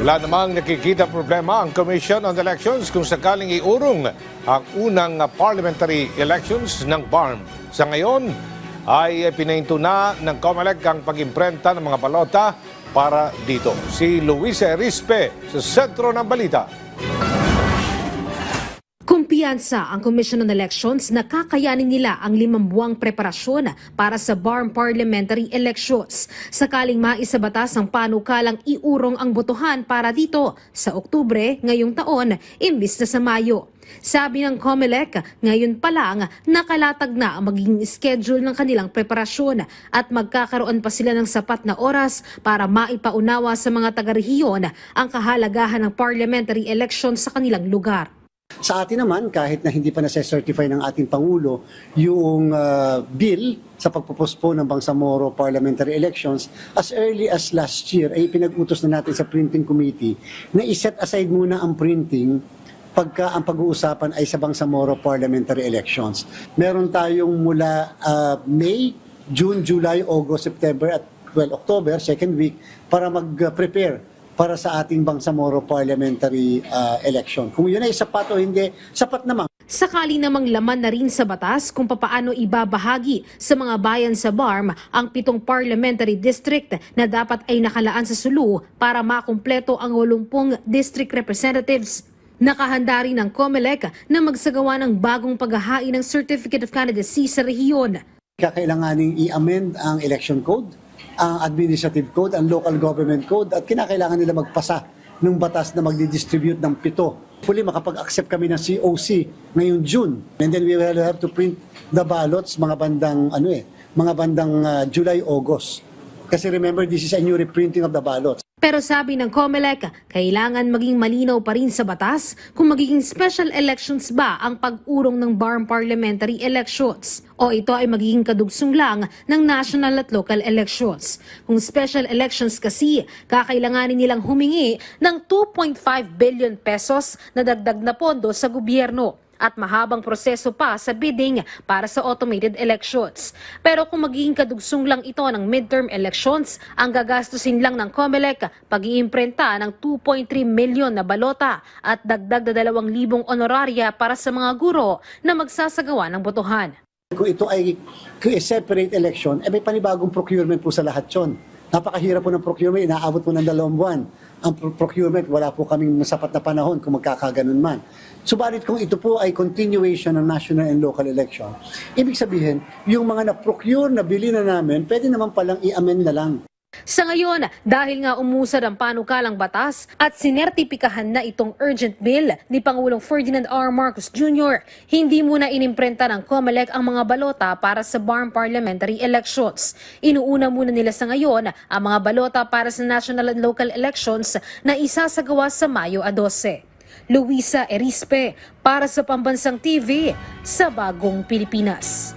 Wala namang nakikita problema ang Commission on Elections kung sakaling iurong ang unang parliamentary elections ng BARM. Sa ngayon ay pinahinto na ng COMELEC ang pag-imprenta ng mga balota para dito. Si Luisa Erispe sa sentro ng balita. Kumpiyansa ang Commission on Elections na kakayanin nila ang 5 buwang preparasyon para sa BARM parliamentary elections. Sakaling maisabatas ang panukalang iurong ang botohan para dito sa Oktubre ngayong taon imbis na sa Mayo. Sabi ng COMELEC, ngayon pa lang nakalatag na ang magiging schedule ng kanilang preparasyon at magkakaroon pa sila ng sapat na oras para maipaunawa sa mga taga-rehiyon ang kahalagahan ng parliamentary elections sa kanilang lugar. Sa atin naman, kahit na hindi pa nasa-certify ng ating Pangulo yung bill sa pagpopospone ng Bangsamoro parliamentary elections, as early as last year ay pinag-utos na natin sa printing committee na iset aside muna ang printing pagka ang pag-uusapan ay sa Bangsamoro parliamentary elections. Meron tayong mula May, June, July, August, September at October, second week, para mag-prepare para sa ating Bangsamoro parliamentary election. Kung yun ay sapat o hindi, sapat naman. Sakali namang laman na rin sa batas kung papaano ibabahagi sa mga bayan sa BARM ang 7 parliamentary district na dapat ay nakalaan sa Sulu para makumpleto ang 80 district representatives. Nakahanda rin ang COMELEC na magsagawa ng bagong paghahain ng Certificate of Candidacy sa rehiyon. Kakailanganing i-amend ang election code, ang administrative code, ang local government code at kinakailangan nila magpasa ng batas na magdi-distribute ng 7. Hopefully makapag-accept kami ng COC ngayong June. And then we will have to print the ballots mga bandang July, August. Kasi remember, this is a new reprinting of the ballots. Pero sabi ng COMELEC, kailangan maging malinaw pa rin sa batas kung magiging special elections ba ang pag-urong ng BARM parliamentary elections o ito ay magiging kadugsong lang ng national at local elections. Kung special elections kasi, kakailanganin nilang humingi ng 2.5 billion pesos na dagdag na pondo sa gobyerno at mahabang proseso pa sa bidding para sa automated elections. Pero kung magiging kadugsong lang ito ng midterm elections, ang gagastusin lang ng COMELEC pag-iimprenta ng 2.3 million na balota at dagdag na 2,000 honoraria para sa mga guro na magsasagawa ng botohan. Kung ito ay separate election, may panibagong procurement po sa lahat yun. Napakahirap po ng procurement, inaabot po ng 2 buwan. Ang procurement, wala po kaming sapat na panahon kung magkakaganon man. Subalit kung ito po ay continuation ng national and local election, ibig sabihin, yung mga na-procure na bili na namin, pwede naman palang i-amend na lang. Sa ngayon, dahil nga umusad ang panukalang batas at sinertipikahan na itong urgent bill ni Pangulong Ferdinand R. Marcos Jr., hindi muna inimprenta ng COMELEC ang mga balota para sa BARM parliamentary elections. Inuuna muna nila sa ngayon ang mga balota para sa national and local elections na isasagawa sa Mayo 12. Luisa Erispe para sa Pambansang TV sa Bagong Pilipinas.